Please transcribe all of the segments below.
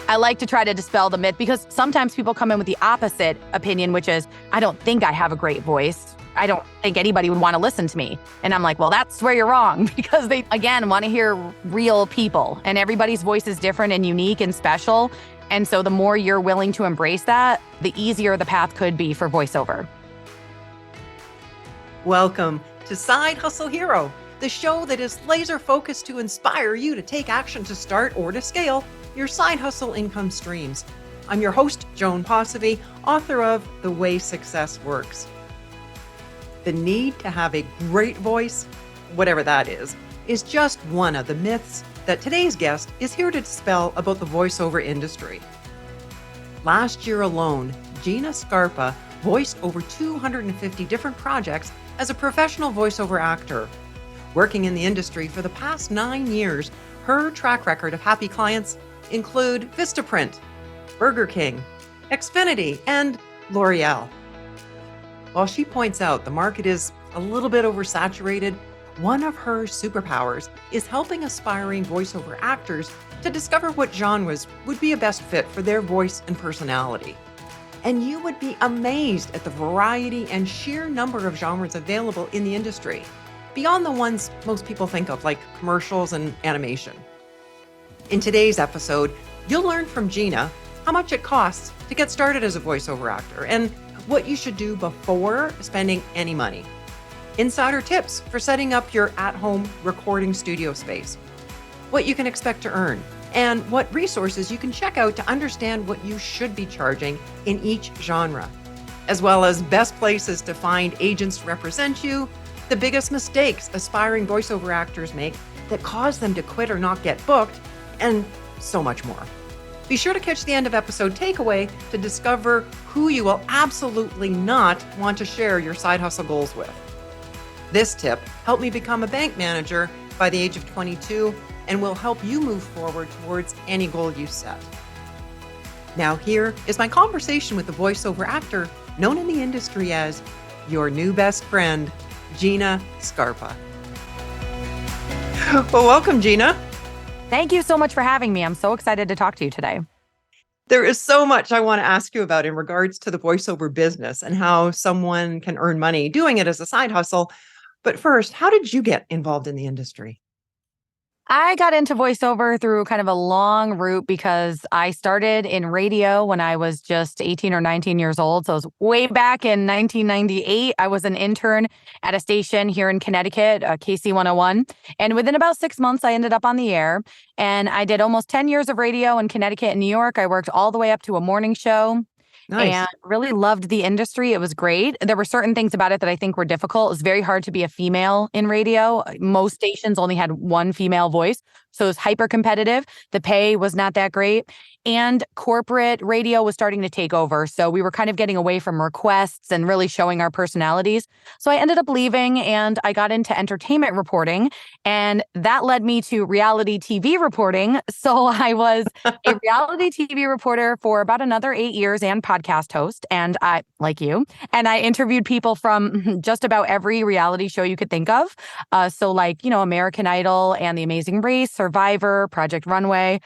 I like to try to dispel the myth because sometimes people come in with the opposite opinion, which is, I don't think I have a great voice. I don't think anybody would want to listen to me. And I'm like, well, that's where you're wrong, because they, again, want to hear real people, and everybody's voice is different and unique and special. And so the more you're willing to embrace that, the easier the path could be for voiceover. Welcome to Side Hustle Hero, the show that is laser focused to inspire you to take action to start or to scale your side hustle income streams. I'm your host, Joan Posivy, author of The Way Success Works. The need to have a great voice, whatever that is just one of the myths that today's guest is here to dispel about the voiceover industry. Last year alone, Gina Scarpa voiced over 250 different projects as a professional voiceover actor. Working in the industry for the past 9 years, her track record of happy clients include VistaPrint, Burger King, Xfinity, and L'Oreal. While she points out the market is a little bit oversaturated, one of her superpowers is helping aspiring voiceover actors to discover what genres would be a best fit for their voice and personality. And you would be amazed at the variety and sheer number of genres available in the industry, beyond the ones most people think of, like commercials and animation. In today's episode, you'll learn from Gina how much it costs to get started as a voiceover actor and what you should do before spending any money. Insider tips for setting up your at-home recording studio space, what you can expect to earn, and what resources you can check out to understand what you should be charging in each genre, as well as best places to find agents to represent you, the biggest mistakes aspiring voiceover actors make that cause them to quit or not get booked, and so much more. Be sure to catch the end of episode takeaway to discover who you will absolutely not want to share your side hustle goals with. This tip helped me become a bank manager by the age of 22 and will help you move forward towards any goal you set. Now here is my conversation with the voiceover actor known in the industry as your new best friend, Gina Scarpa. Well, welcome, Gina. Thank you so much for having me. I'm so excited to talk to you today. There is so much I want to ask you about in regards to the voiceover business and how someone can earn money doing it as a side hustle. But first, how did you get involved in the industry? I got into voiceover through kind of a long route because I started in radio when I was just 18 or 19 years old. So it was way back in 1998. I was an intern at a station here in Connecticut, KC 101. And within about 6 months, I ended up on the air. And I did almost 10 years of radio in Connecticut and New York. I worked all the way up to a morning show. Nice. And really loved the industry. It was great. There were certain things about it that I think were difficult. It was very hard to be a female in radio. Most stations only had one female voice. So it was hyper competitive. The pay was not that great. And corporate radio was starting to take over. So we were kind of getting away from requests and really showing our personalities. So I ended up leaving and I got into entertainment reporting. And that led me to reality TV reporting. So I was a reality TV reporter for about another 8 years and podcast host. And I, like you, and I interviewed people from just about every reality show you could think of. So like, American Idol and The Amazing Race, Survivor, Project Runway.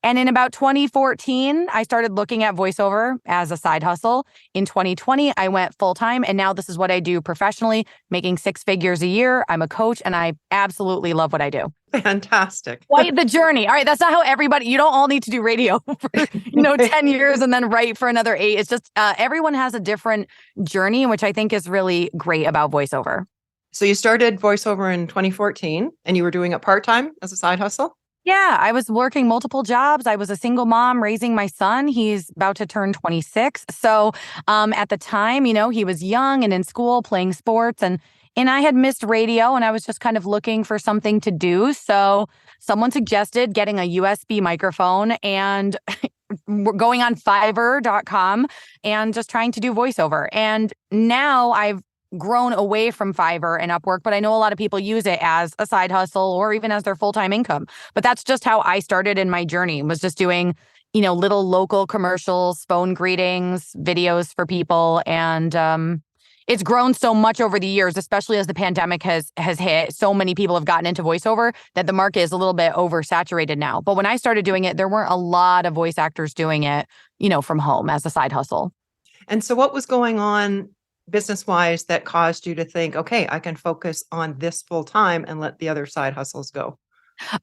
And in about 2014, I started looking at voiceover as a side hustle. In 2020, I went full-time, and now this is what I do professionally, making 6 figures a year. I'm a coach, and I absolutely love what I do. Fantastic. Quite the journey. All right, that's not how you don't all need to do radio for 10 years and then write for another 8. It's just everyone has a different journey, which I think is really great about voiceover. So you started voiceover in 2014, and you were doing it part-time as a side hustle? Yeah, I was working multiple jobs. I was a single mom raising my son. He's about to turn 26. So at the time, he was young and in school playing sports and I had missed radio and I was just kind of looking for something to do. So someone suggested getting a USB microphone and going on Fiverr.com and just trying to do voiceover. And now I've grown away from Fiverr and Upwork, but I know a lot of people use it as a side hustle or even as their full-time income. But that's just how I started in my journey, was just doing, little local commercials, phone greetings, videos for people. And it's grown so much over the years, especially as the pandemic has hit. So many people have gotten into voiceover that the market is a little bit oversaturated now. But when I started doing it, there weren't a lot of voice actors doing it, from home as a side hustle. And so what was going on business-wise that caused you to think, okay, I can focus on this full time and let the other side hustles go?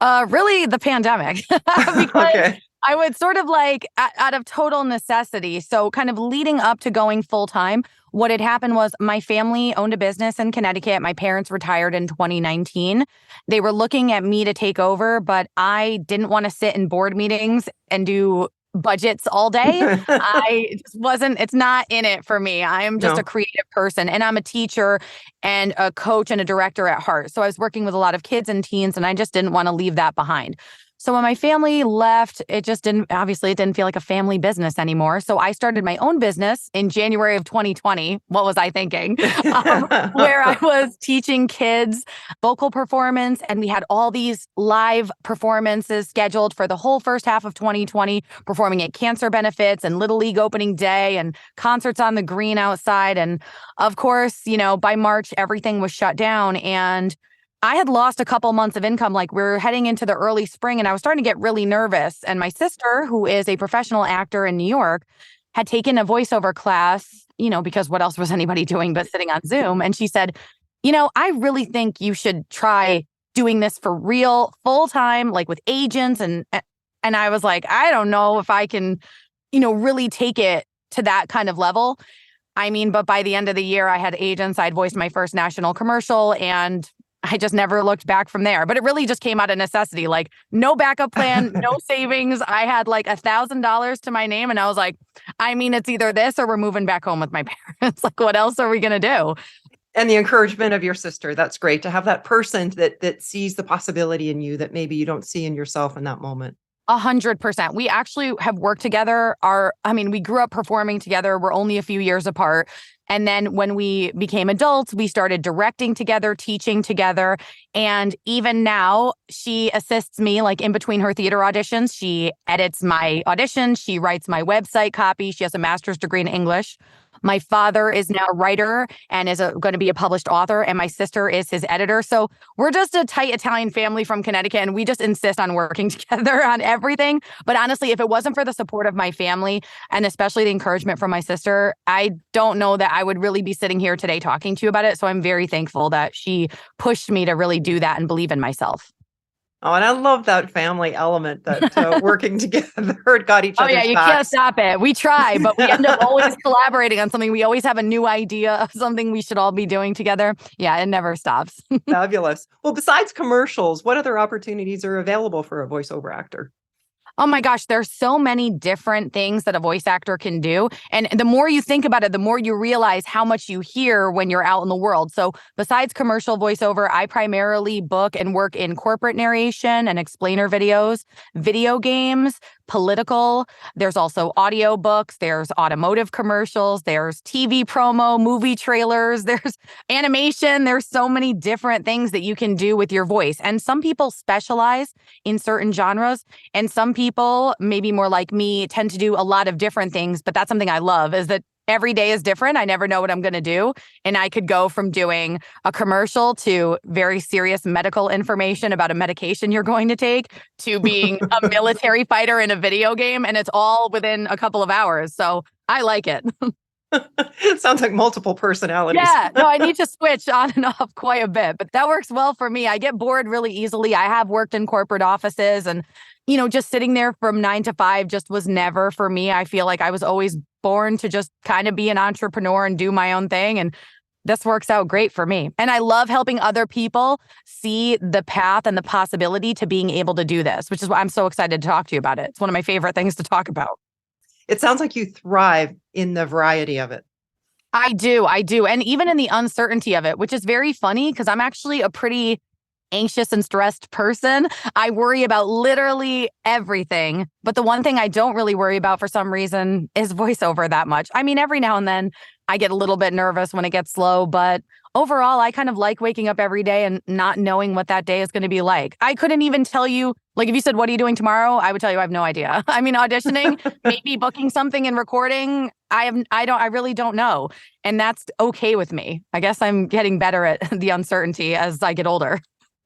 Really the pandemic, because Okay. I would sort of like out of total necessity. So kind of leading up to going full time, what had happened was my family owned a business in Connecticut. My parents retired in 2019. They were looking at me to take over, but I didn't want to sit in board meetings and do budgets all day. I just wasn't, it's not in it for me. I am just a No. creative person, and I'm a teacher and a coach and a director at heart. So I was working with a lot of kids and teens, and I just didn't want to leave that behind. So when my family left, it didn't feel like a family business anymore. So I started my own business in January of 2020. What was I thinking? Where I was teaching kids vocal performance, and we had all these live performances scheduled for the whole first half of 2020, performing at cancer benefits and Little League opening day and concerts on the green outside. And of course, by March, everything was shut down, and I had lost a couple months of income. Like, we're heading into the early spring, and I was starting to get really nervous. And my sister, who is a professional actor in New York, had taken a voiceover class, because what else was anybody doing but sitting on Zoom? And she said, I really think you should try doing this for real, full time, like with agents. And I was like, I don't know if I can, really take it to that kind of level. I mean, but by the end of the year, I had agents. I'd voiced my first national commercial, and I just never looked back from there. But it really just came out of necessity, like no backup plan, no savings. I had like $1,000 to my name, and I was like, it's either this or we're moving back home with my parents. Like, what else are we going to do? And the encouragement of your sister, that's great to have that person that sees the possibility in you that maybe you don't see in yourself in that moment. 100%. We actually have worked together. We grew up performing together. We're only a few years apart. And then when we became adults, we started directing together, teaching together. And even now, she assists me, like in between her theater auditions. She edits my auditions. She writes my website copy. She has a master's degree in English. My father is now a writer and is going to be a published author, and my sister is his editor. So we're just a tight Italian family from Connecticut, and we just insist on working together on everything. But honestly, if it wasn't for the support of my family, and especially the encouragement from my sister, I don't know that I would really be sitting here today talking to you about it. So I'm very thankful that she pushed me to really do that and believe in myself. Oh, and I love that family element that working together got each other's Oh yeah, you backs. can't stop it. We try, but we end up always collaborating on something. We always have a new idea of something we should all be doing together. Yeah, it never stops. Fabulous. Well, besides commercials, what other opportunities are available for a voiceover actor? Oh my gosh, there's so many different things that a voice actor can do. And the more you think about it, the more you realize how much you hear when you're out in the world. So besides commercial voiceover, I primarily book and work in corporate narration and explainer videos, video games, political. There's also audio books. There's automotive commercials. There's TV promo, movie trailers. There's animation. There's so many different things that you can do with your voice. And some people specialize in certain genres, and some people, maybe more like me, tend to do a lot of different things. But that's something I love, is that every day is different. I never know what I'm going to do. And I could go from doing a commercial to very serious medical information about a medication you're going to take to being a military fighter in a video game. And it's all within a couple of hours. So I like it. It sounds like multiple personalities. Yeah, no, I need to switch on and off quite a bit, but that works well for me. I get bored really easily. I have worked in corporate offices, and, just sitting there from 9 to 5 just was never for me. I feel like I was always born to just kind of be an entrepreneur and do my own thing. And this works out great for me. And I love helping other people see the path and the possibility to being able to do this, which is why I'm so excited to talk to you about it. It's one of my favorite things to talk about. It sounds like you thrive in the variety of it. I do. And even in the uncertainty of it, which is very funny because I'm actually a pretty anxious and stressed person. I worry about literally everything. But the one thing I don't really worry about for some reason is voiceover that much. I mean, every now and then I get a little bit nervous when it gets slow, but overall, I kind of like waking up every day and not knowing what that day is going to be like. I couldn't even tell you, like if you said, what are you doing tomorrow? I would tell you I have no idea. I mean, auditioning, maybe booking something and recording. I really don't know. And that's okay with me. I guess I'm getting better at the uncertainty as I get older.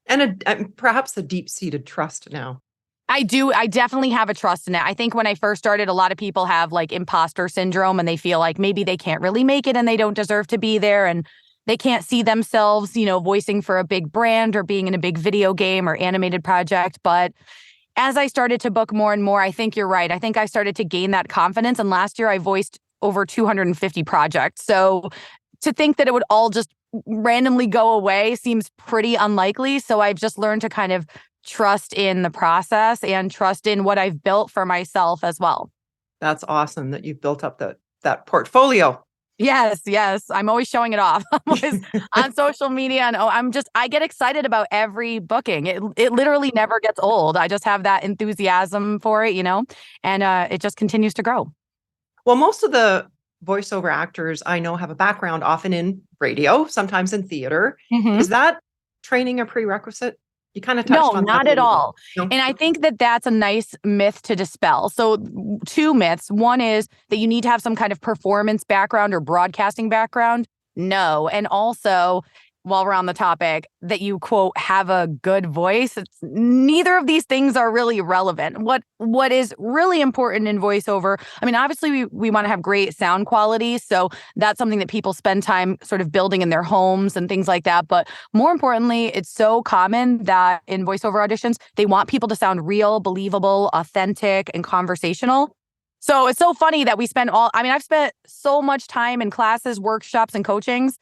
And perhaps a deep-seated trust now. I do. I definitely have a trust in it. I think when I first started, a lot of people have like imposter syndrome and they feel like maybe they can't really make it and they don't deserve to be there. And they can't see themselves, voicing for a big brand or being in a big video game or animated project. But as I started to book more and more, I think you're right. I think I started to gain that confidence. And last year I voiced over 250 projects. So to think that it would all just randomly go away seems pretty unlikely. So I've just learned to kind of trust in the process and trust in what I've built for myself as well. That's awesome that you've built up that portfolio. Yes. I'm always showing it off. I'm always on social media and I get excited about every booking. It literally never gets old. I just have that enthusiasm for it, and it just continues to grow. Well, most of the voiceover actors I know have a background often in radio, sometimes in theater. Mm-hmm. Is that training a prerequisite? You kind of touched on that. No, not at all. No? And I think that that's a nice myth to dispel. So 2 myths. One is that you need to have some kind of performance background or broadcasting background. No. And also, while we're on the topic, that you, quote, have a good voice. Neither of these things are really relevant. What is really important in voiceover, I mean, obviously we want to have great sound quality. So that's something that people spend time sort of building in their homes and things like that. But more importantly, it's so common that in voiceover auditions, they want people to sound real, believable, authentic, and conversational. So it's so funny that I've spent so much time in classes, workshops, and coachings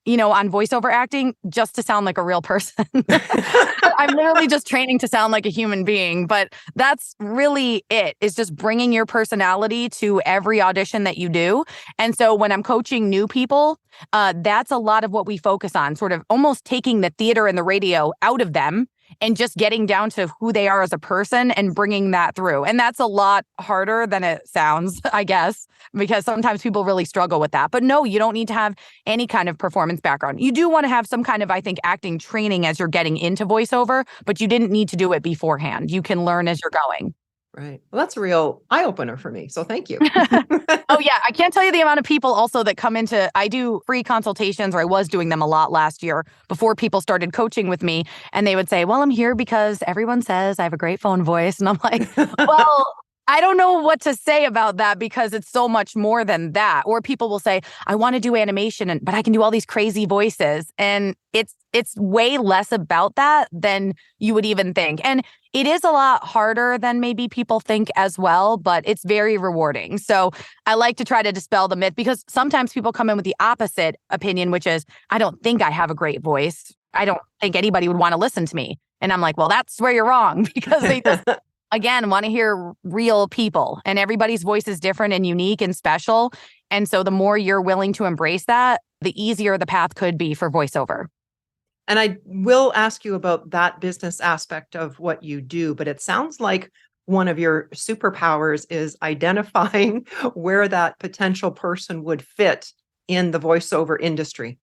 on voiceover acting just to sound like a real person. I'm literally just training to sound like a human being, but that's really it. Is just bringing your personality to every audition that you do. And so when I'm coaching new people, that's a lot of what we focus on, sort of almost taking the theater and the radio out of them and just getting down to who they are as a person and bringing that through. And that's a lot harder than it sounds, I guess, because sometimes people really struggle with that. But no, you don't need to have any kind of performance background. You do want to have some kind of, I think, acting training as you're getting into voiceover, but you didn't need to do it beforehand. You can learn as you're going. Right. Well, that's a real eye-opener for me. So thank you. Oh, yeah. I can't tell you the amount of people also that come I do free consultations, or I was doing them a lot last year before people started coaching with me. And they would say, well, I'm here because everyone says I have a great phone voice. And I'm like, well, I don't know what to say about that because it's so much more than that. Or people will say, I want to do animation, but I can do all these crazy voices. And it's way less about that than you would even think. And it is a lot harder than maybe people think as well, but it's very rewarding. So I like to try to dispel the myth because sometimes people come in with the opposite opinion, which is, I don't think I have a great voice. I don't think anybody would want to listen to me. And I'm like, well, that's where you're wrong because they just, again, want to hear real people, and everybody's voice is different and unique and special. And so the more you're willing to embrace that, the easier the path could be for voiceover. And I will ask you about that business aspect of what you do, but it sounds like one of your superpowers is identifying where that potential person would fit in the voiceover industry.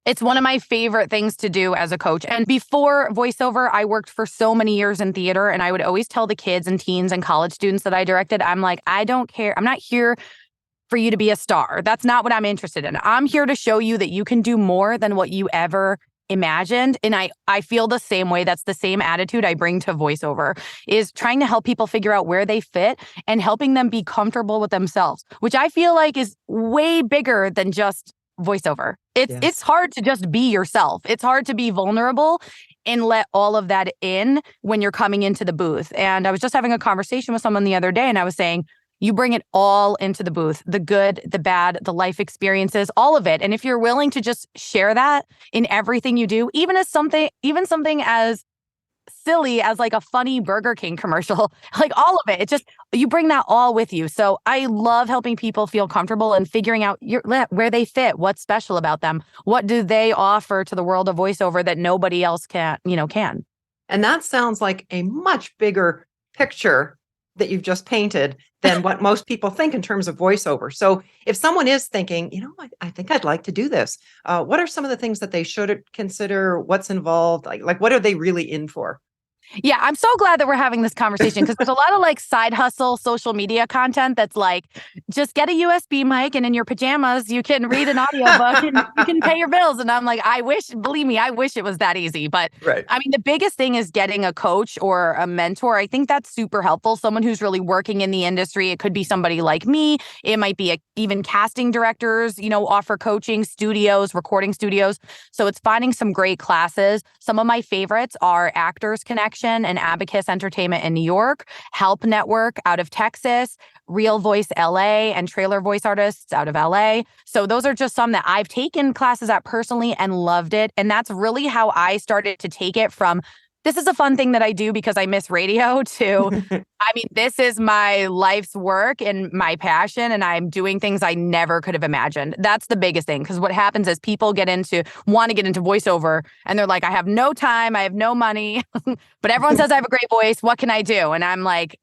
It's one of my favorite things to do as a coach. And before voiceover, I worked for so many years in theater, and I would always tell the kids and teens and college students that I directed, I'm like, I don't care. I'm not here for you to be a star. That's not what I'm interested in. I'm here to show you that you can do more than what you ever imagined. And I feel the same way. That's the same attitude I bring to voiceover, is trying to help people figure out where they fit and helping them be comfortable with themselves, which I feel like is way bigger than just voiceover. It's hard to just be yourself. It's hard to be vulnerable and let all of that in when you're coming into the booth. And I was just having a conversation with someone the other day, and I was saying, you bring it all into the booth, the good, the bad, the life experiences, all of it. And if you're willing to just share that in everything you do, even something as silly as like a funny Burger King commercial, like all of it. It just, you bring that all with you. So I love helping people feel comfortable and figuring out where they fit, what's special about them. What do they offer to the world of voiceover that nobody else can. And that sounds like a much bigger picture that you've just painted than what most people think in terms of voiceover. So if someone is thinking, I think I'd like to do this, what are some of the things that they should consider? What's involved? Like what are they really in for? Yeah, I'm so glad that we're having this conversation because there's a lot of like side hustle social media content that's like, just get a USB mic and in your pajamas, you can read an audiobook and you can pay your bills. And I'm like, believe me, I wish it was that easy. But right. I mean, the biggest thing is getting a coach or a mentor. I think that's super helpful. Someone who's really working in the industry. It could be somebody like me. It might be even casting directors, offer coaching, studios, recording studios. So it's finding some great classes. Some of my favorites are Actors Connection and Abacus Entertainment in New York, Help Network out of Texas, Real Voice LA, and Trailer Voice Artists out of LA. So those are just some that I've taken classes at personally and loved it. And that's really how I started to take it from, this is a fun thing that I do because I miss radio, to, I mean, this is my life's work and my passion, and I'm doing things I never could have imagined. That's the biggest thing, because what happens is people want to get into voiceover, and they're like, I have no time, I have no money, but everyone says I have a great voice. What can I do? And I'm like,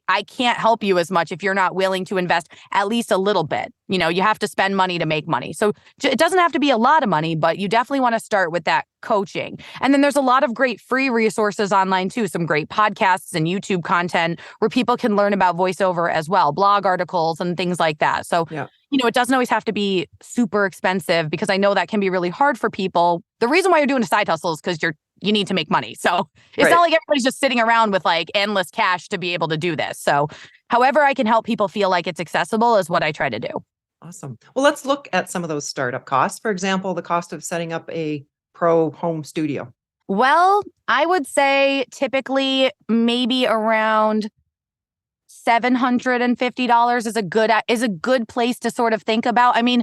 I can't help you as much if you're not willing to invest at least a little bit. You have to spend money to make money. So it doesn't have to be a lot of money, but you definitely want to start with that coaching. And then there's a lot of great free resources online too, some great podcasts and YouTube content where people can learn about voiceover as well, blog articles and things like that. So, it doesn't always have to be super expensive, because I know that can be really hard for people. The reason why you're doing a side hustle is because you need to make money. So it's not like everybody's just sitting around with like endless cash to be able to do this. So however I can help people feel like it's accessible is what I try to do. Awesome. Well, let's look at some of those startup costs. For example, the cost of setting up a pro home studio. Well, I would say typically maybe around $750 is a good place to sort of think about. I mean,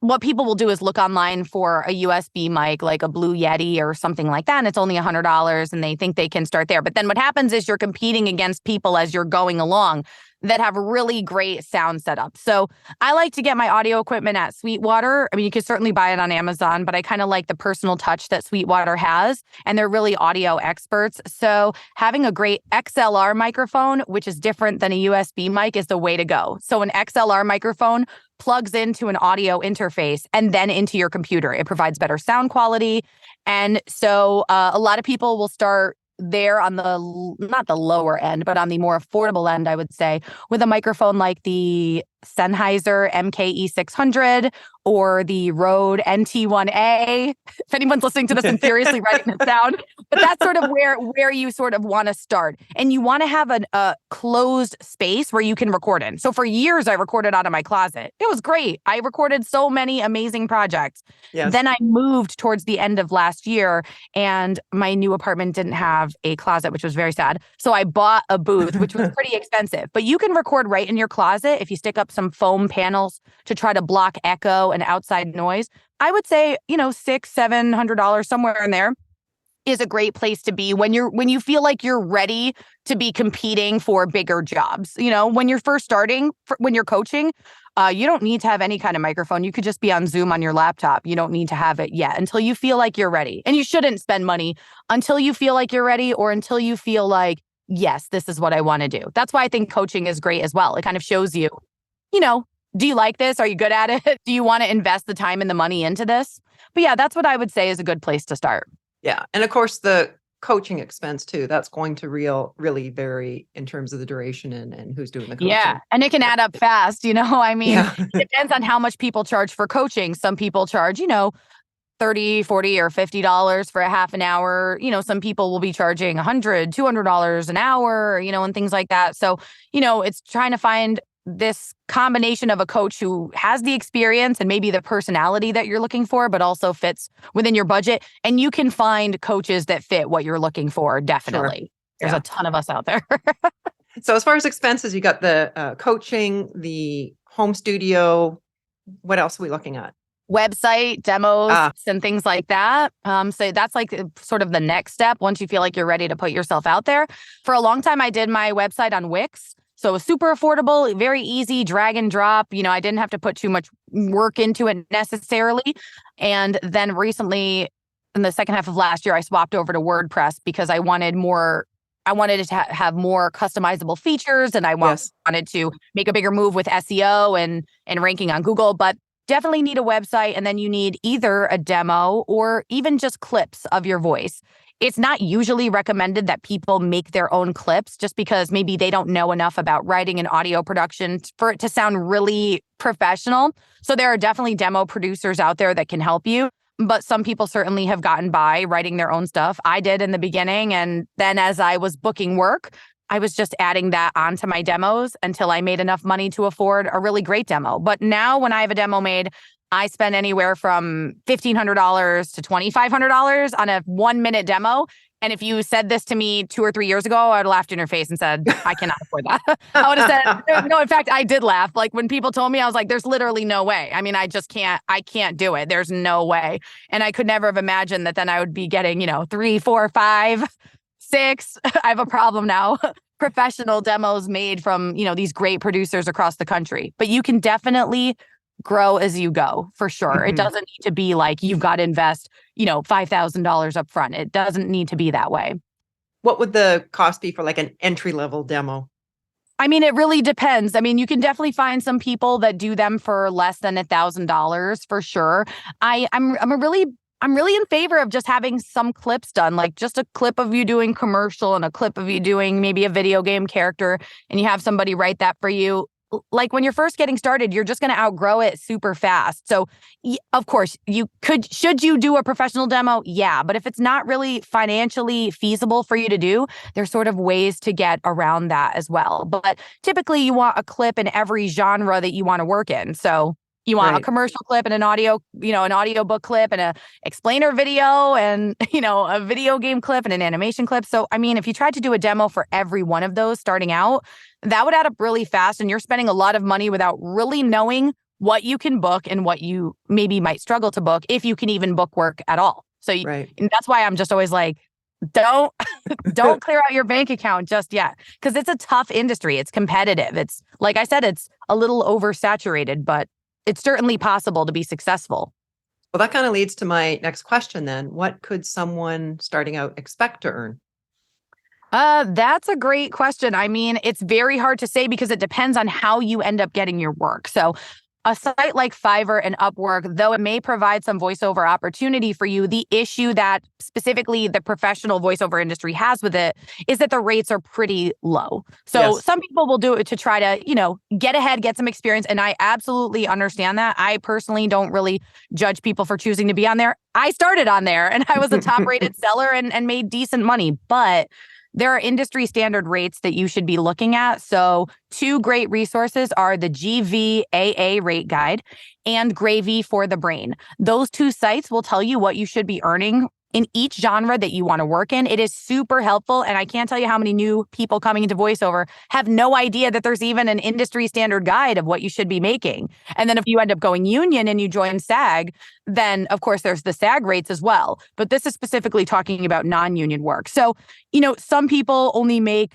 what people will do is look online for a USB mic, like a Blue Yeti or something like that, and it's only $100, and they think they can start there. But then what happens is you're competing against people as you're going along that have really great sound setup. So I like to get my audio equipment at Sweetwater. I mean, you can certainly buy it on Amazon, but I kind of like the personal touch that Sweetwater has, and they're really audio experts. So having a great XLR microphone, which is different than a USB mic, is the way to go. So an XLR microphone plugs into an audio interface and then into your computer. It provides better sound quality. And so a lot of people will start there on not the lower end, but on the more affordable end, I would say, with a microphone like the Sennheiser MKE600 or the Rode NT1A. If anyone's listening to this and furiously writing it down, but that's sort of where you sort of want to start. And you want to have a closed space where you can record in. So for years, I recorded out of my closet. It was great. I recorded so many amazing projects. Yes. Then I moved towards the end of last year, and my new apartment didn't have a closet, which was very sad. So I bought a booth, which was pretty expensive. But you can record right in your closet if you stick up some foam panels to try to block echo and outside noise. I would say, $600-700, somewhere in there, is a great place to be when you feel like you're ready to be competing for bigger jobs. When you're first starting, when you're coaching, you don't need to have any kind of microphone. You could just be on Zoom on your laptop. You don't need to have it yet until you feel like you're ready. And you shouldn't spend money until you feel like you're ready, or until you feel like, yes, this is what I want to do. That's why I think coaching is great as well. It kind of shows you, do you like this? Are you good at it? Do you want to invest the time and the money into this? But yeah, that's what I would say is a good place to start. Yeah. And of course, the coaching expense too, that's going to really vary in terms of the duration and who's doing the coaching. Yeah. And it can add up fast, I mean, it depends on how much people charge for coaching. Some people charge, $30, $40, or $50 for a half an hour. Some people will be charging $100, $200 an hour, and things like that. So, it's trying to find this combination of a coach who has the experience and maybe the personality that you're looking for, but also fits within your budget. And you can find coaches that fit what you're looking for. Definitely. Sure. There's a ton of us out there. So as far as expenses, you got the coaching, the home studio. What else are we looking at? website demos Ah, and things like that. So that's like sort of the next step once you feel like you're ready to put yourself out there. For a long time, I did my website on Wix. So it was super affordable, very easy, drag and drop. I didn't have to put too much work into it necessarily. And then recently, in the second half of last year, I swapped over to WordPress because I wanted more. I wanted it to have more customizable features, and I yes. wanted to make a bigger move with SEO and ranking on Google. But definitely need a website, and then you need either a demo or even just clips of your voice. It's not usually recommended that people make their own clips just because maybe they don't know enough about writing and audio production for it to sound really professional. So there are definitely demo producers out there that can help you. But some people certainly have gotten by writing their own stuff. I did in the beginning. And then as I was booking work, I was just adding that onto my demos until I made enough money to afford a really great demo. But now when I have a demo made, I spend anywhere from $1,500 to $2,500 on a 1-minute demo. And if you said this to me 2 or 3 years ago, I would have laughed in your face and said, I cannot afford that. I would have said, no, in fact, I did laugh. Like when people told me, I was like, there's literally no way. I mean, I can't do it. There's no way. And I could never have imagined that then I would be getting, 3, 4, 5, 6. I have a problem now. Professional demos made from, these great producers across the country. But you can definitely grow as you go, for sure. It doesn't need to be like you've got to invest, $5,000 up front. It doesn't need to be that way. What would the cost be for like an entry-level demo? I mean, it really depends. I mean, you can definitely find some people that do them for less than $1,000 for sure. I'm really in favor of just having some clips done, like just a clip of you doing commercial and a clip of you doing maybe a video game character, and you have somebody write that for you. Like when you're first getting started, you're just going to outgrow it super fast. So of course should you do a professional demo? Yeah. But if it's not really financially feasible for you to do, there's sort of ways to get around that as well. But typically you want a clip in every genre that you want to work in. So you want a commercial clip and an audio, an audiobook clip and a explainer video and, a video game clip and an animation clip. So, I mean, if you tried to do a demo for every one of those starting out, that would add up really fast. And you're spending a lot of money without really knowing what you can book and what you maybe might struggle to book, if you can even book work at all. So and that's why I'm just always like, don't clear out your bank account just yet, because it's a tough industry. It's competitive. It's like I said, it's a little oversaturated, but it's certainly possible to be successful. Well, that kind of leads to my next question then. What could someone starting out expect to earn? That's a great question. I mean, it's very hard to say because it depends on how you end up getting your work. So a site like Fiverr and Upwork, though it may provide some voiceover opportunity for you, the issue that specifically the professional voiceover industry has with it is that the rates are pretty low. So some people will do it to try to, get ahead, get some experience. And I absolutely understand that. I personally don't really judge people for choosing to be on there. I started on there and I was a top rated seller and made decent money, but there are industry standard rates that you should be looking at. So 2 great resources are the GVAA rate guide and Gravy for the Brain. Those 2 sites will tell you what you should be earning in each genre that you want to work in. It is super helpful. And I can't tell you how many new people coming into voiceover have no idea that there's even an industry standard guide of what you should be making. And then if you end up going union and you join SAG, then of course there's the SAG rates as well. But this is specifically talking about non-union work. So, some people only make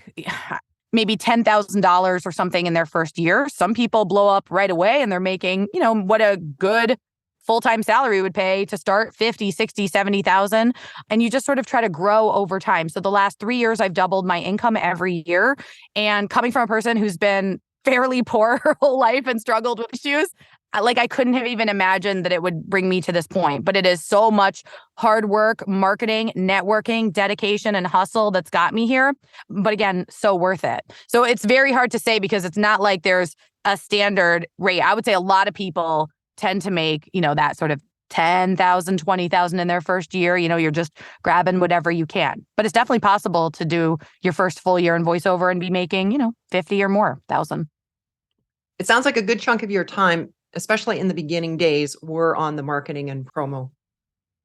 maybe $10,000 or something in their first year. Some people blow up right away and they're making, what a good full-time salary would pay to start, 50, 60, 70,000. And you just sort of try to grow over time. So the last 3 years, I've doubled my income every year. And coming from a person who's been fairly poor her whole life and struggled with issues, I couldn't have even imagined that it would bring me to this point. But it is so much hard work, marketing, networking, dedication, and hustle that's got me here. But again, so worth it. So it's very hard to say because it's not like there's a standard rate. I would say a lot of people tend to make, that sort of 10,000, 20,000 in their first year. You're just grabbing whatever you can. But it's definitely possible to do your first full year in voiceover and be making, 50 or more thousand. It sounds like a good chunk of your time, especially in the beginning days, were on the marketing and promo.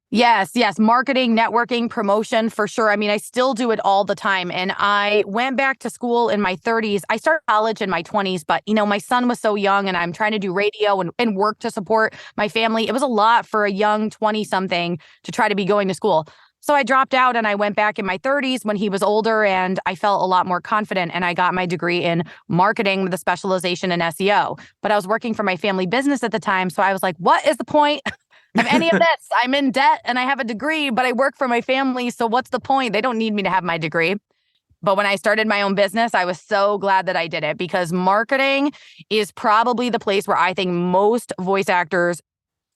Yes, yes. Marketing, networking, promotion for sure. I mean, I still do it all the time. And I went back to school in my 30s. I started college in my 20s, but my son was so young and I'm trying to do radio and work to support my family. It was a lot for a young 20 something to try to be going to school. So I dropped out and I went back in my 30s when he was older and I felt a lot more confident and I got my degree in marketing with a specialization in SEO. But I was working for my family business at the time. So I was like, what is the point of any of this? I'm in debt and I have a degree, but I work for my family. So what's the point? They don't need me to have my degree. But when I started my own business, I was so glad that I did it because marketing is probably the place where I think most voice actors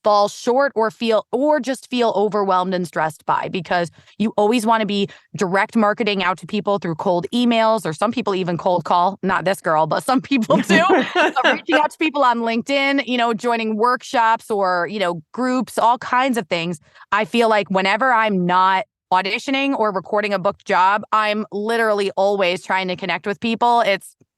fall short or just feel overwhelmed and stressed by, because you always want to be direct marketing out to people through cold emails, or some people even cold call, not this girl, but some people do. Reaching out to people on LinkedIn, joining workshops or, groups, all kinds of things. I feel like whenever I'm not auditioning or recording a booked job, I'm literally always trying to connect with people.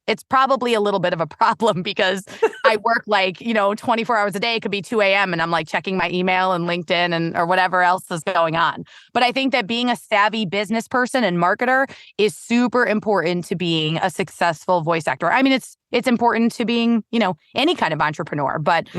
It's probably a little bit of a problem because I work 24 hours a day. It could be 2 a.m. and I'm like checking my email and LinkedIn or whatever else is going on. But I think that being a savvy business person and marketer is super important to being a successful voice actor. I mean, it's important to being, any kind of entrepreneur, but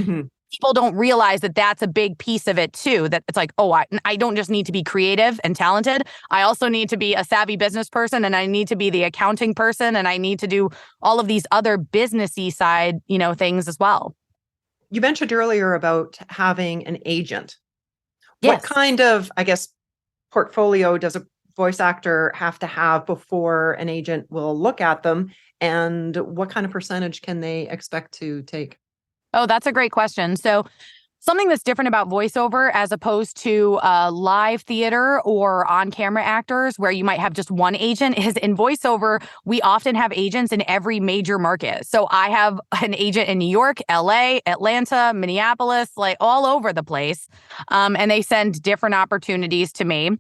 people don't realize that that's a big piece of it too, that it's like, oh, I don't just need to be creative and talented. I also need to be a savvy business person, and I need to be the accounting person, and I need to do all of these other businessy side, things as well. You mentioned earlier about having an agent. Yes. What kind of, I guess, portfolio does a voice actor have to have before an agent will look at them? And what kind of percentage can they expect to take? Oh, that's a great question. So something that's different about voiceover as opposed to live theater or on-camera actors where you might have just one agent is in voiceover, we often have agents in every major market. So I have an agent in New York, LA, Atlanta, Minneapolis, like all over the place. And they send different opportunities to me.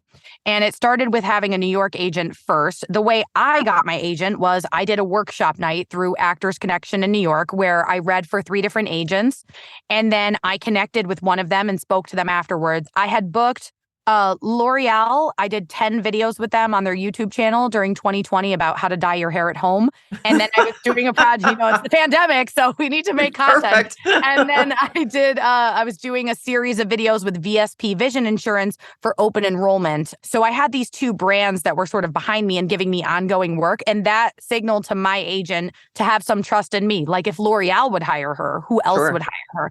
And it started with having a New York agent first. The way I got my agent was I did a workshop night through Actors Connection in New York where I read for 3 different agents. And then I connected with one of them and spoke to them afterwards. I had booked L'Oreal. I did 10 videos with them on their YouTube channel during 2020 about how to dye your hair at home. And then I was doing a project, it's the pandemic, so we need to make content. And then I was doing a series of videos with VSP Vision Insurance for open enrollment. So I had these 2 brands that were sort of behind me and giving me ongoing work. And that signaled to my agent to have some trust in me. Like if L'Oreal would hire her, who else would hire her?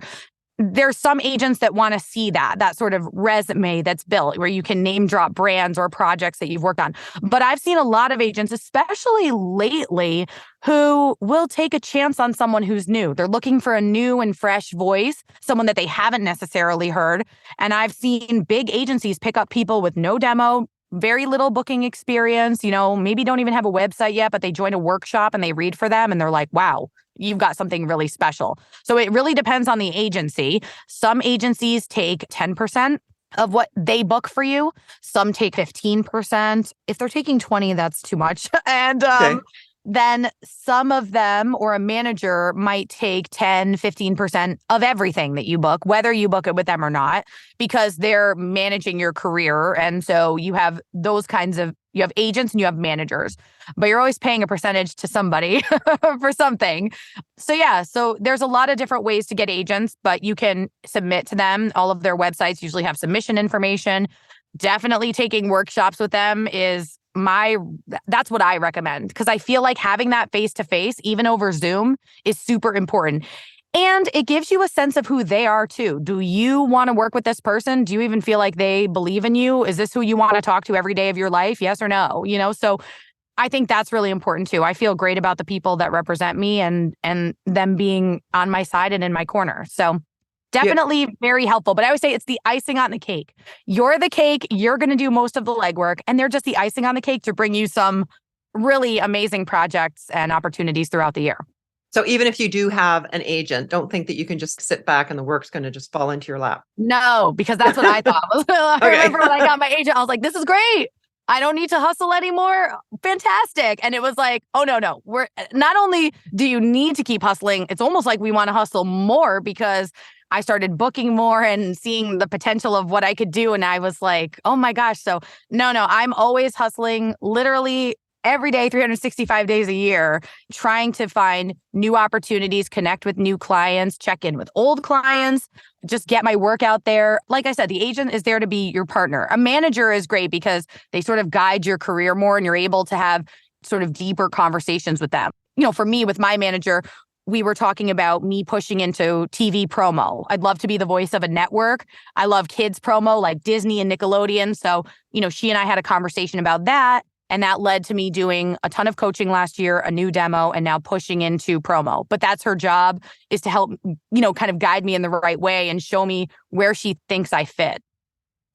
There's some agents that want to see that sort of resume that's built where you can name drop brands or projects that you've worked on. But I've seen a lot of agents, especially lately, who will take a chance on someone who's new. They're looking for a new and fresh voice, someone that they haven't necessarily heard. And I've seen big agencies pick up people with no demo, very little booking experience, maybe don't even have a website yet, but they join a workshop and they read for them and they're like, wow, you've got something really special. So it really depends on the agency. Some agencies take 10% of what they book for you. Some take 15%. If they're taking 20, that's too much. And then some of them or a manager might take 10, 15% of everything that you book, whether you book it with them or not, because they're managing your career. And so you have you have agents and you have managers, but you're always paying a percentage to somebody for something. So there's a lot of different ways to get agents, but you can submit to them. All of their websites usually have submission information. Definitely taking workshops with them that's what I recommend, because I feel like having that face-to-face, even over Zoom, is super important. And it gives you a sense of who they are too. Do you want to work with this person? Do you even feel like they believe in you? Is this who you want to talk to every day of your life? Yes or no? So I think that's really important too. I feel great about the people that represent me and them being on my side and in my corner. So definitely very helpful. But I always say it's the icing on the cake. You're the cake. You're going to do most of the legwork. And they're just the icing on the cake to bring you some really amazing projects and opportunities throughout the year. So even if you do have an agent, don't think that you can just sit back and the work's going to just fall into your lap. No, because that's what I thought. I remember when I got my agent, I was like, this is great. I don't need to hustle anymore. Fantastic. And it was like, oh, no. We're not only do you need to keep hustling, it's almost like we want to hustle more because I started booking more and seeing the potential of what I could do. And I was like, oh my gosh. So no, I'm always hustling literally every day, 365 days a year, trying to find new opportunities, connect with new clients, check in with old clients, just get my work out there. Like I said, the agent is there to be your partner. A manager is great because they sort of guide your career more and you're able to have sort of deeper conversations with them. For me, with my manager, we were talking about me pushing into TV promo. I'd love to be the voice of a network. I love kids promo like Disney and Nickelodeon. So, she and I had a conversation about that. And that led to me doing a ton of coaching last year, a new demo, and now pushing into promo. But that's her job, is to help, kind of guide me in the right way and show me where she thinks I fit.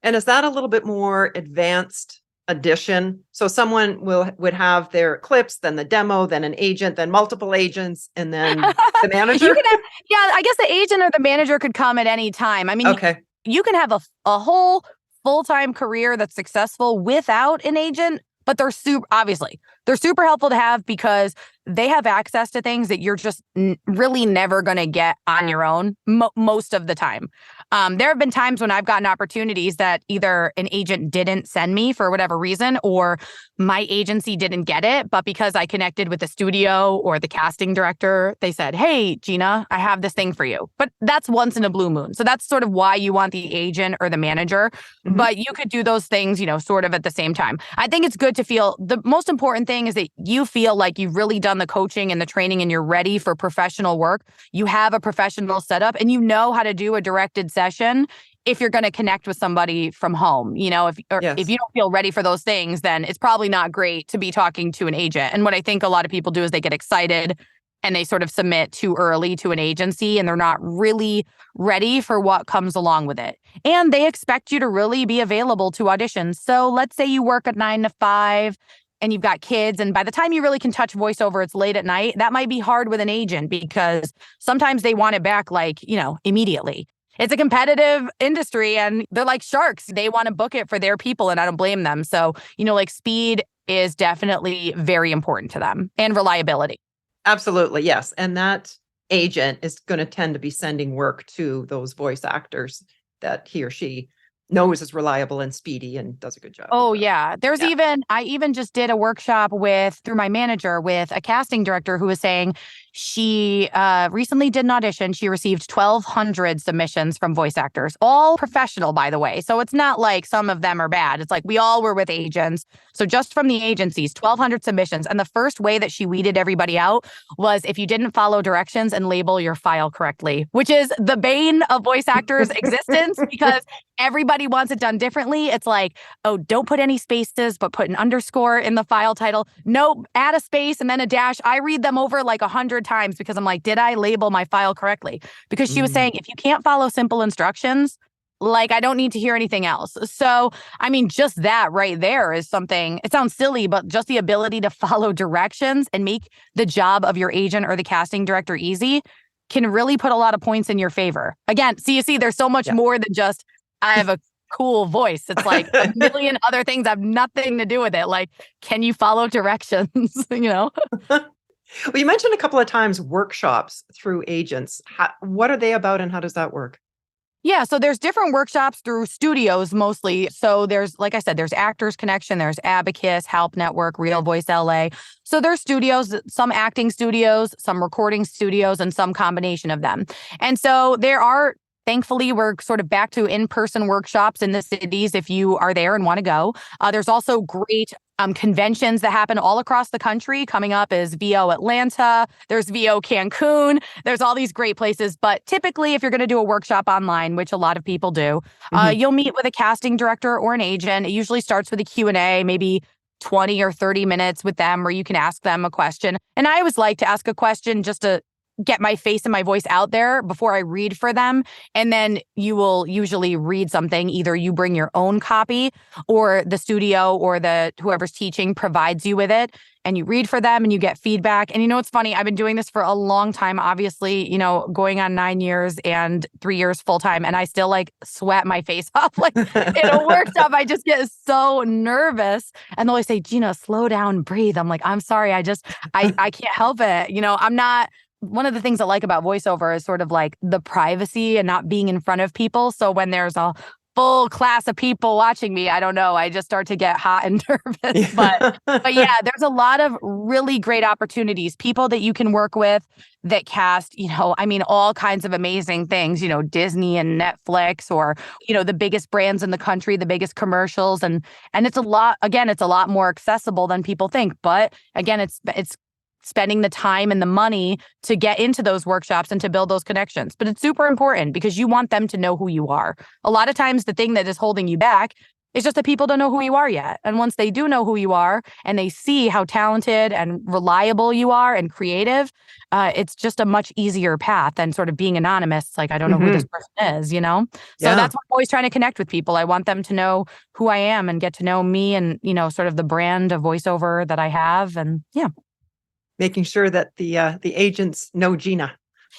And is that a little bit more advanced edition? So someone would have their clips, then the demo, then an agent, then multiple agents, and then the manager? I guess the agent or the manager could come at any time. I mean, okay. You can have a whole full-time career that's successful without an agent. But they're super helpful to have because they have access to things that you're just really never going to get on your own most of the time. There have been times when I've gotten opportunities that either an agent didn't send me for whatever reason, or my agency didn't get it. But because I connected with the studio or the casting director, they said, hey, Gina, I have this thing for you. But that's once in a blue moon. So that's sort of why you want the agent or the manager. Mm-hmm. But you could do those things, sort of at the same time. I think it's good to feel, the most important thing is that you feel like you've really done the coaching and the training and you're ready for professional work. You have a professional setup and you know how to do a directed session if you're going to connect with somebody from home. If you don't feel ready for those things, then it's probably not great to be talking to an agent. And what I think a lot of people do is they get excited and they sort of submit too early to an agency and they're not really ready for what comes along with it. And they expect you to really be available to auditions. So let's say you work a 9 to 5 and you've got kids, and by the time you really can touch voiceover, it's late at night. That might be hard with an agent because sometimes they want it back immediately. It's a competitive industry and they're like sharks. They want to book it for their people and I don't blame them. So, speed is definitely very important to them, and reliability. Absolutely, yes. And that agent is going to tend to be sending work to those voice actors that he or she knows is reliable and speedy and does a good job. Oh, yeah. I even just did a workshop through my manager with a casting director who was saying she recently did an audition. She received 1,200 submissions from voice actors, all professional, by the way. So it's not like some of them are bad. It's like we all were with agents. So just from the agencies, 1,200 submissions. And the first way that she weeded everybody out was if you didn't follow directions and label your file correctly, which is the bane of voice actors' existence because everybody wants it done differently. It's like, oh, don't put any spaces, but put an underscore in the file title. Nope, add a space and then a dash. I read them over like 100 times because I'm like, did I label my file correctly? Because she was saying, if you can't follow simple instructions, I don't need to hear anything else. So, I mean, just that right there is something, it sounds silly, but just the ability to follow directions and make the job of your agent or the casting director easy can really put a lot of points in your favor. Again, you see, there's so much more than just, I have a cool voice. It's like a million other things have nothing to do with it. Like, can you follow directions? Well, you mentioned a couple of times workshops through agents. What are they about and how does that work? Yeah, so there's different workshops through studios mostly. So there's, like I said, there's Actors Connection, there's Abacus, Help Network, Real Voice LA. So there's studios, some acting studios, some recording studios, and some combination of them. And so thankfully, we're sort of back to in-person workshops in the cities if you are there and want to go. There's also great conventions that happen all across the country. Coming up is VO Atlanta. There's VO Cancun. There's all these great places. But typically, if you're going to do a workshop online, which a lot of people do, you'll meet with a casting director or an agent. It usually starts with a Q&A, maybe 20 or 30 minutes with them where you can ask them a question. And I always like to ask a question just to get my face and my voice out there before I read for them. And then you will usually read something. Either you bring your own copy or the studio or whoever's teaching provides you with it and you read for them and you get feedback. And it's funny, I've been doing this for a long time, obviously, going on 9 years and 3 years full time. And I still sweat my face off. In a workshop, I just get so nervous. And they'll always say, Gina, slow down, breathe. I'm like, I'm sorry. I can't help it. I'm not one of the things I like about voiceover is sort of like the privacy and not being in front of people. So when there's a full class of people watching me, I don't know, I just start to get hot and nervous. But yeah, there's a lot of really great opportunities, people that you can work with that cast, I mean, all kinds of amazing things, Disney and Netflix, or, the biggest brands in the country, the biggest commercials. And it's a lot more accessible than people think. But again, it's spending the time and the money to get into those workshops and to build those connections. But it's super important because you want them to know who you are. A lot of times the thing that is holding you back is just that people don't know who you are yet. And once they do know who you are and they see how talented and reliable you are and creative, it's just a much easier path than sort of being anonymous. Like, I don't know who this person is, So that's why I'm always trying to connect with people. I want them to know who I am and get to know me and, sort of the brand of voiceover that I have. And yeah. Making sure that the agents know Gina.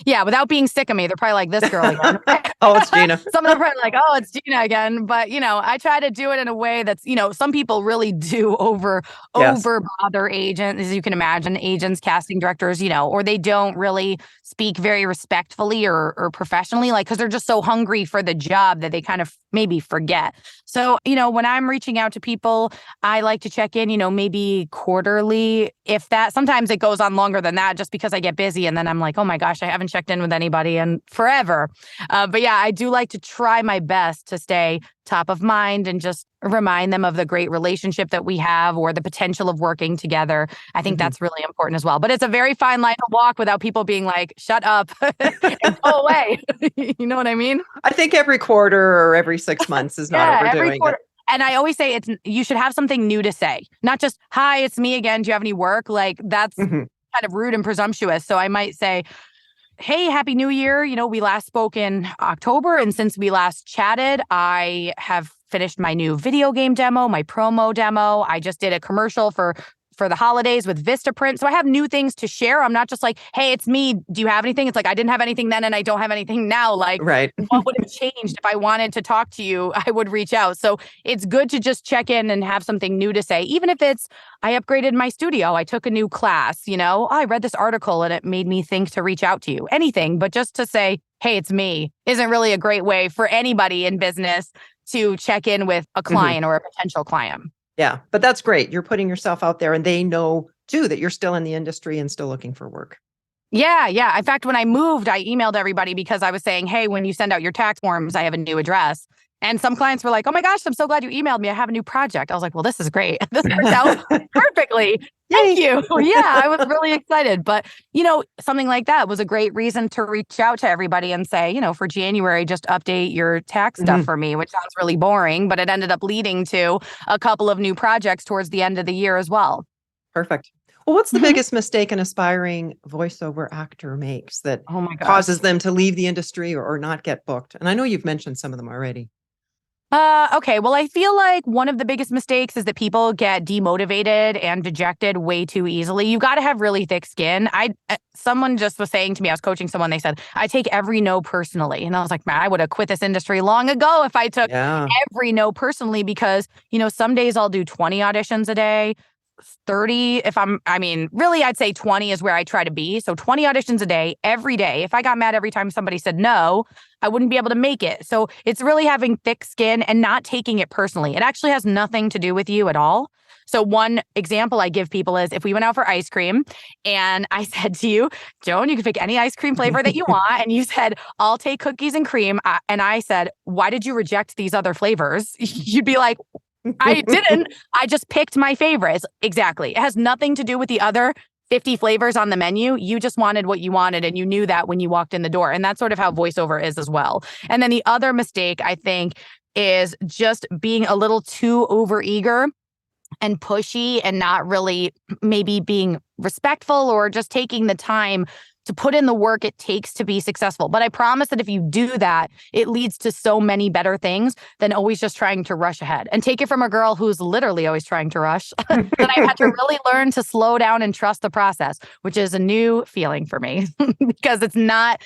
Yeah, without being sick of me. They're probably like, this girl again. Oh, it's Gina. Some of them are probably like, oh, it's Gina again. But, I try to do it in a way that's, some people really do over bother agents, as you can imagine, agents, casting directors, or they don't really speak very respectfully or professionally, like, because they're just so hungry for the job that they kind of maybe forget. So, when I'm reaching out to people, I like to check in, maybe quarterly. If that, sometimes it goes on longer than that just because I get busy. And then I'm like, oh my gosh, I haven't checked in with anybody in forever. But yeah, I do like to try my best to stay top of mind and just remind them of the great relationship that we have or the potential of working together. I think that's really important as well. But it's a very fine line to walk without people being like, shut up and go away. You know what I mean? I think every quarter or every 6 months is not overdoing it. And I always say you should have something new to say, not just, hi, it's me again. Do you have any work? Like, that's kind of rude and presumptuous. So I might say, hey, Happy New Year. We last spoke in October. And since we last chatted, I have finished my new video game demo, my promo demo. I just did a commercial for the holidays with VistaPrint. So I have new things to share. I'm not just like, hey, it's me. Do you have anything? It's like, I didn't have anything then and I don't have anything now. Like, what would have changed if I wanted to talk to you? I would reach out. So it's good to just check in and have something new to say, even if it's, I upgraded my studio. I took a new class, I read this article and it made me think to reach out to you. Anything, but just to say, hey, it's me, isn't really a great way for anybody in business to check in with a client or a potential client. Yeah, but that's great. You're putting yourself out there and they know too that you're still in the industry and still looking for work. Yeah. In fact, when I moved, I emailed everybody because I was saying, hey, when you send out your tax forms, I have a new address. And some clients were like, oh my gosh, I'm so glad you emailed me. I have a new project. I was like, well, this is great. This worked out perfectly. Thank you. Yeah, I was really excited. But, something like that was a great reason to reach out to everybody and say, for January, just update your tax stuff for me, which sounds really boring, but it ended up leading to a couple of new projects towards the end of the year as well. Perfect. Well, what's the biggest mistake an aspiring voiceover actor makes that causes them to leave the industry or not get booked? And I know you've mentioned some of them already. Okay. Well, I feel like one of the biggest mistakes is that people get demotivated and dejected way too easily. You've got to have really thick skin. Someone just was saying to me, I was coaching someone, they said, I take every no personally. And I was like, man, I would have quit this industry long ago if I took every no personally because, some days I'll do 20 auditions a day. 30 really I'd say 20 is where I try to be. So 20 auditions a day, every day. If I got mad every time somebody said no, I wouldn't be able to make it. So it's really having thick skin and not taking it personally. It actually has nothing to do with you at all. So one example I give people is if we went out for ice cream and I said to you, Joan, you can pick any ice cream flavor that you want. And you said, I'll take cookies and cream. And I said, why did you reject these other flavors? You'd be like, I didn't. I just picked my favorites. Exactly. It has nothing to do with the other 50 flavors on the menu. You just wanted what you wanted and you knew that when you walked in the door. And that's sort of how voiceover is as well. And then the other mistake, I think, is just being a little too overeager and pushy and not really maybe being respectful or just taking the time to put in the work it takes to be successful. But I promise that if you do that, it leads to so many better things than always just trying to rush ahead. And take it from a girl who's literally always trying to rush, that I had to really learn to slow down and trust the process, which is a new feeling for me because it's not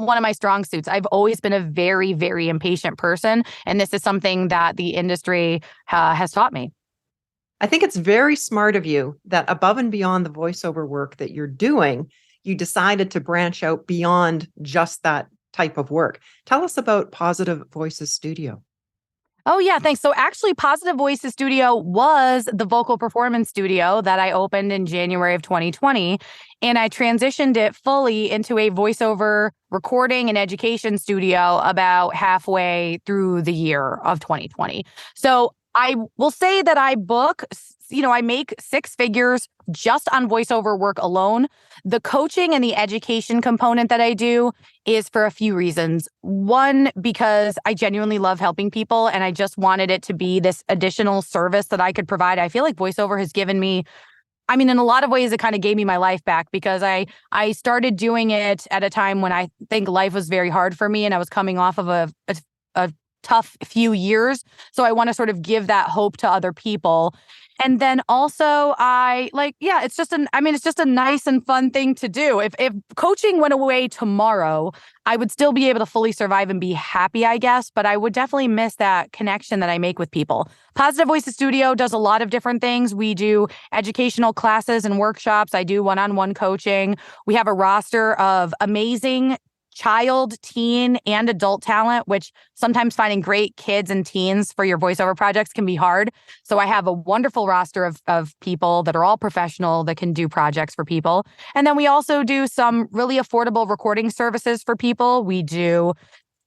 one of my strong suits. I've always been a very, very impatient person. And this is something that the industry has taught me. I think it's very smart of you that above and beyond the voiceover work that you're doing, you decided to branch out beyond just that type of work. Tell us about Positive Voices Studio. Oh, yeah, thanks. So actually, Positive Voices Studio was the vocal performance studio that I opened in January of 2020. And I transitioned it fully into a voiceover recording and education studio about halfway through the year of 2020. So I will say that I make six figures just on voiceover work alone. The coaching and the education component that I do is for a few reasons. One, because I genuinely love helping people and I just wanted it to be this additional service that I could provide. I feel like voiceover has given me, in a lot of ways, it kind of gave me my life back because I started doing it at a time when I think life was very hard for me and I was coming off of a tough few years. So I want to sort of give that hope to other people. And then also it's just a nice and fun thing to do. If coaching went away tomorrow, I would still be able to fully survive and be happy, I guess, but I would definitely miss that connection that I make with people. Positive Voices Studio does a lot of different things. We do educational classes and workshops. I do one-on-one coaching. We have a roster of amazing child, teen, and adult talent, which sometimes finding great kids and teens for your voiceover projects can be hard. So I have a wonderful roster of people that are all professional that can do projects for people. And then we also do some really affordable recording services for people. We do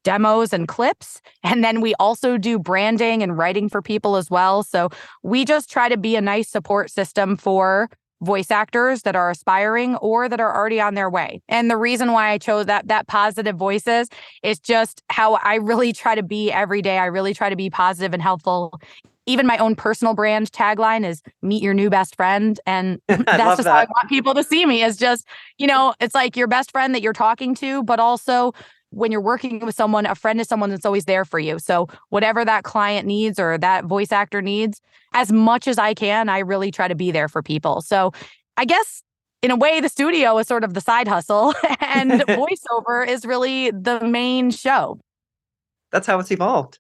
demos and clips. And then we also do branding and writing for people as well. So we just try to be a nice support system for voice actors that are aspiring or that are already on their way. And the reason why I chose that Positive Voices is just how I really try to be every day. I really try to be positive and helpful. Even my own personal brand tagline is meet your new best friend. And that's just how I want people to see me, is just, it's like your best friend that you're talking to, but also when you're working with someone, a friend is someone that's always there for you. So whatever that client needs or that voice actor needs, as much as I can, I really try to be there for people. So I guess in a way, the studio is sort of the side hustle and voiceover is really the main show. That's how it's evolved.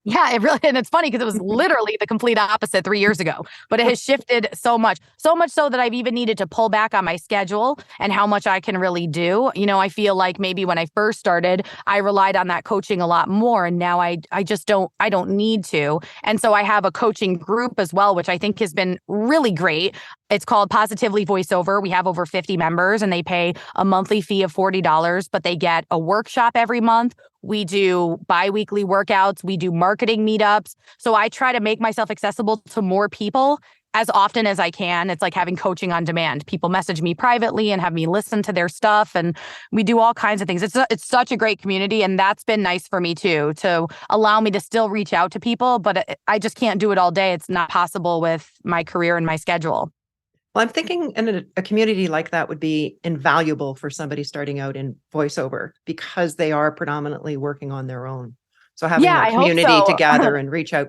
Yeah, it really, and it's funny because it was literally the complete opposite 3 years ago, but it has shifted so much so that I've even needed to pull back on my schedule and how much I can really do. I feel like maybe when I first started, I relied on that coaching a lot more. And now I don't need to. And so I have a coaching group as well, which I think has been really great. It's called Positively Voiceover. We have over 50 members and they pay a monthly fee of $40, but they get a workshop every month. We do bi-weekly workouts. We do marketing meetups. So I try to make myself accessible to more people as often as I can. It's like having coaching on demand. People message me privately and have me listen to their stuff. And we do all kinds of things. It's such a great community. And that's been nice for me too, to allow me to still reach out to people. But I just can't do it all day. It's not possible with my career and my schedule. Well, I'm thinking a community like that would be invaluable for somebody starting out in voiceover because they are predominantly working on their own. So having that community to gather and reach out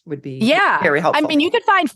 would be very helpful. You could find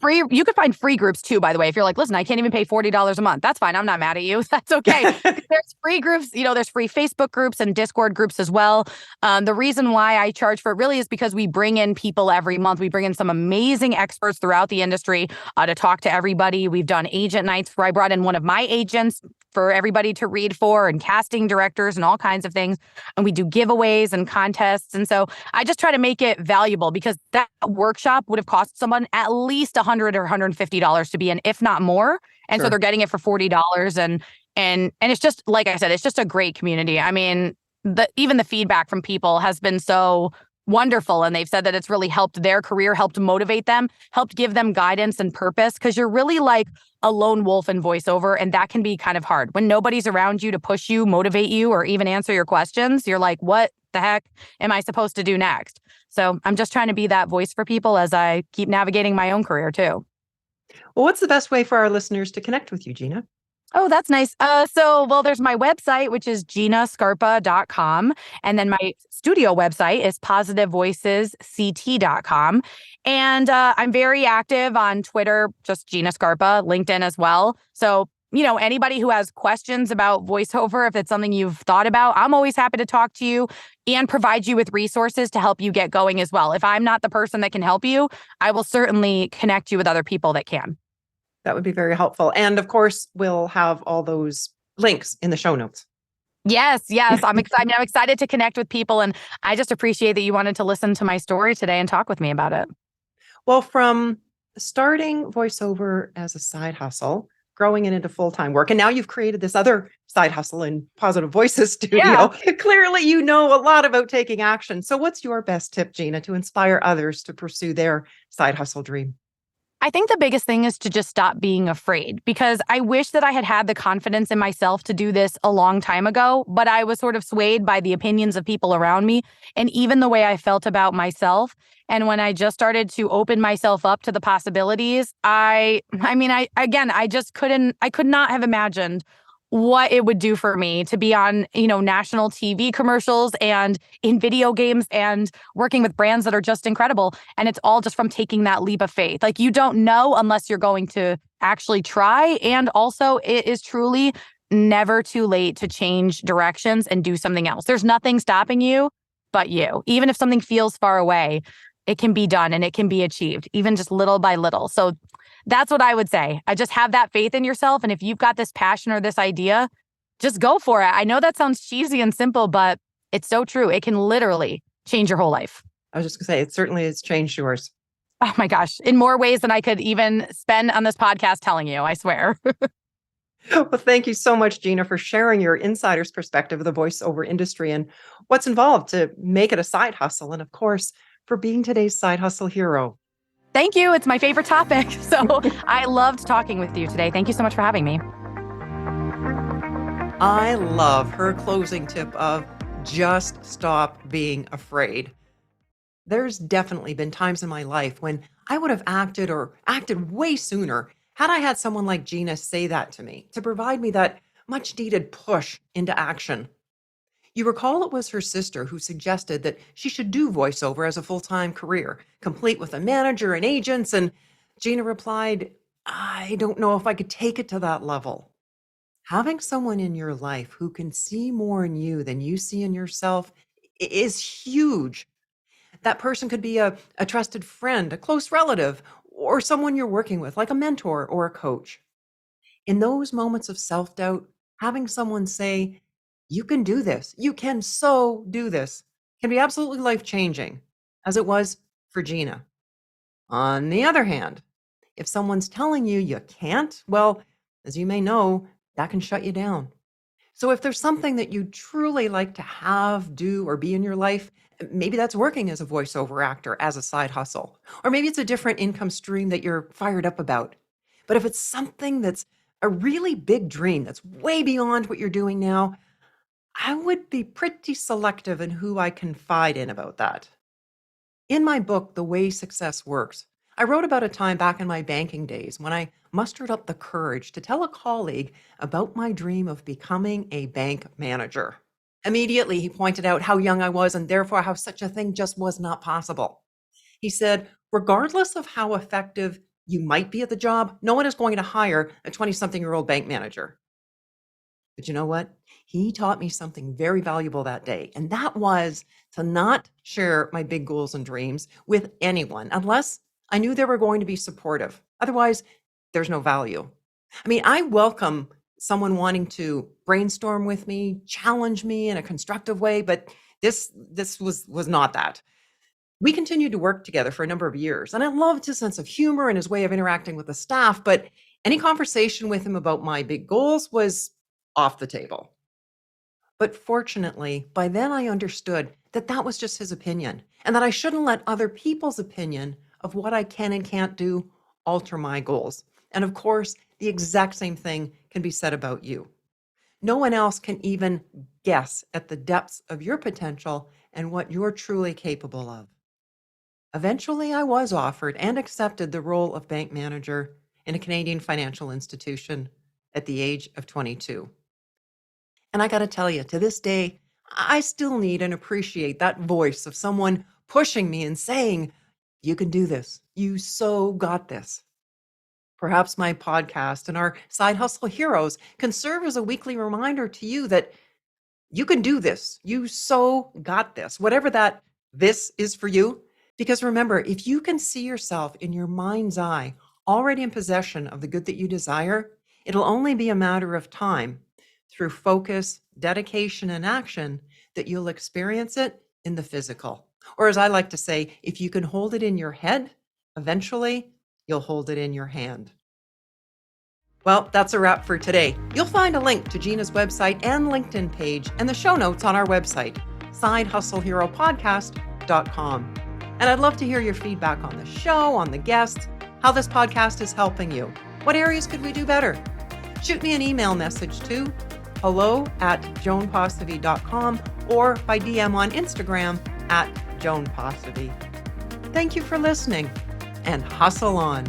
free groups too, by the way. If you're like, listen, I can't even pay $40 a month. That's fine. I'm not mad at you. That's okay. There's free groups, there's free Facebook groups and Discord groups as well. The reason why I charge for it really is because we bring in people every month. We bring in some amazing experts throughout the industry to talk to everybody. We've done agent nights where I brought in one of my agents for everybody to read for, and casting directors and all kinds of things. And we do giveaways and contests. And so I just try to make it valuable because that workshop would have cost someone at least $100 or $150 to be in, if not more. And so they're getting it for $40. And it's just, like I said, it's just a great community. Even the feedback from people has been so wonderful. And they've said that it's really helped their career, helped motivate them, helped give them guidance and purpose. Because you're really like a lone wolf in voiceover. And that can be kind of hard. When nobody's around you to push you, motivate you, or even answer your questions, you're like, what the heck am I supposed to do next? So I'm just trying to be that voice for people as I keep navigating my own career too. Well, what's the best way for our listeners to connect with you, Gina? Oh, that's nice. There's my website, which is ginascarpa.com. And then my studio website is positivevoicesct.com. And I'm very active on Twitter, just Gina Scarpa, LinkedIn as well. So, anybody who has questions about voiceover, if it's something you've thought about, I'm always happy to talk to you and provide you with resources to help you get going as well. If I'm not the person that can help you, I will certainly connect you with other people that can. That would be very helpful. And of course, we'll have all those links in the show notes. Yes, yes. I'm excited. I'm excited to connect with people. And I just appreciate that you wanted to listen to my story today and talk with me about it. Well, from starting voiceover as a side hustle, growing it into full-time work, and now you've created this other side hustle in Positive Voices Studio. Yeah. Clearly, you know a lot about taking action. So what's your best tip, Gina, to inspire others to pursue their side hustle dream? I think the biggest thing is to just stop being afraid, because I wish that I had had the confidence in myself to do this a long time ago, but I was sort of swayed by the opinions of people around me and even the way I felt about myself. And when I just started to open myself up to the possibilities, I just I could not have imagined what it would do for me to be on, national TV commercials and in video games and working with brands that are just incredible. And it's all just from taking that leap of faith. Like, you don't know unless you're going to actually try. And also, it is truly never too late to change directions and do something else. There's nothing stopping you but you. Even if something feels far away, it can be done and it can be achieved, even just little by little. So that's what I would say. I just have that faith in yourself. And if you've got this passion or this idea, just go for it. I know that sounds cheesy and simple, but it's so true. It can literally change your whole life. I was just going to say, it certainly has changed yours. Oh my gosh, in more ways than I could even spend on this podcast telling you, I swear. Well, thank you so much, Gina, for sharing your insider's perspective of the voiceover industry and what's involved to make it a side hustle. And of course, for being today's side hustle hero. Thank you. It's my favorite topic. So I loved talking with you today. Thank you so much for having me. I love her closing tip of just stop being afraid. There's definitely been times in my life when I would have acted way sooner had I had someone like Gina say that to me, to provide me that much needed push into action. You recall it was her sister who suggested that she should do voiceover as a full-time career, complete with a manager and agents, and Gina replied, I don't know if I could take it to that level. Having someone in your life who can see more in you than you see in yourself is huge. That person could be a trusted friend, a close relative, or someone you're working with, like a mentor or a coach. In those moments of self-doubt, having someone say, you can do this, you can so do this, can be absolutely life-changing, as it was for Gina. On the other hand, if someone's telling you you can't, well, as you may know, that can shut you down. So if there's something that you truly like to have, do, or be in your life, maybe that's working as a voiceover actor as a side hustle, or maybe it's a different income stream that you're fired up about. But if it's something that's a really big dream that's way beyond what you're doing now, I would be pretty selective in who I confide in about that. In my book, The Way Success Works, I wrote about a time back in my banking days when I mustered up the courage to tell a colleague about my dream of becoming a bank manager. Immediately, he pointed out how young I was and therefore how such a thing just was not possible. He said, regardless of how effective you might be at the job, no one is going to hire a 20-something-year-old bank manager. But you know what? He taught me something very valuable that day, and that was to not share my big goals and dreams with anyone unless I knew they were going to be supportive. Otherwise, there's no value. I mean, I welcome someone wanting to brainstorm with me, challenge me in a constructive way, but this was not that. We continued to work together for a number of years, and I loved his sense of humor and his way of interacting with the staff, but any conversation with him about my big goals was off the table. But fortunately, by then I understood that that was just his opinion and that I shouldn't let other people's opinion of what I can and can't do alter my goals. And of course, the exact same thing can be said about you. No one else can even guess at the depths of your potential and what you're truly capable of. Eventually, I was offered and accepted the role of bank manager in a Canadian financial institution at the age of 22. And I got to tell you, to this day, I still need and appreciate that voice of someone pushing me and saying, you can do this. You so got this. Perhaps my podcast and our side hustle heroes can serve as a weekly reminder to you that you can do this. You so got this, whatever that this is for you. Because remember, if you can see yourself in your mind's eye already in possession of the good that you desire, it'll only be a matter of time through focus, dedication, and action that you'll experience it in the physical. Or as I like to say, if you can hold it in your head, eventually you'll hold it in your hand. Well, that's a wrap for today. You'll find a link to Gina's website and LinkedIn page and the show notes on our website, sidehustleheropodcast.com. And I'd love to hear your feedback on the show, on the guests, how this podcast is helping you. What areas could we do better? Shoot me an email message to hello@joanposivy.com or by DM on Instagram @JoanPosivy. Thank you for listening and hustle on.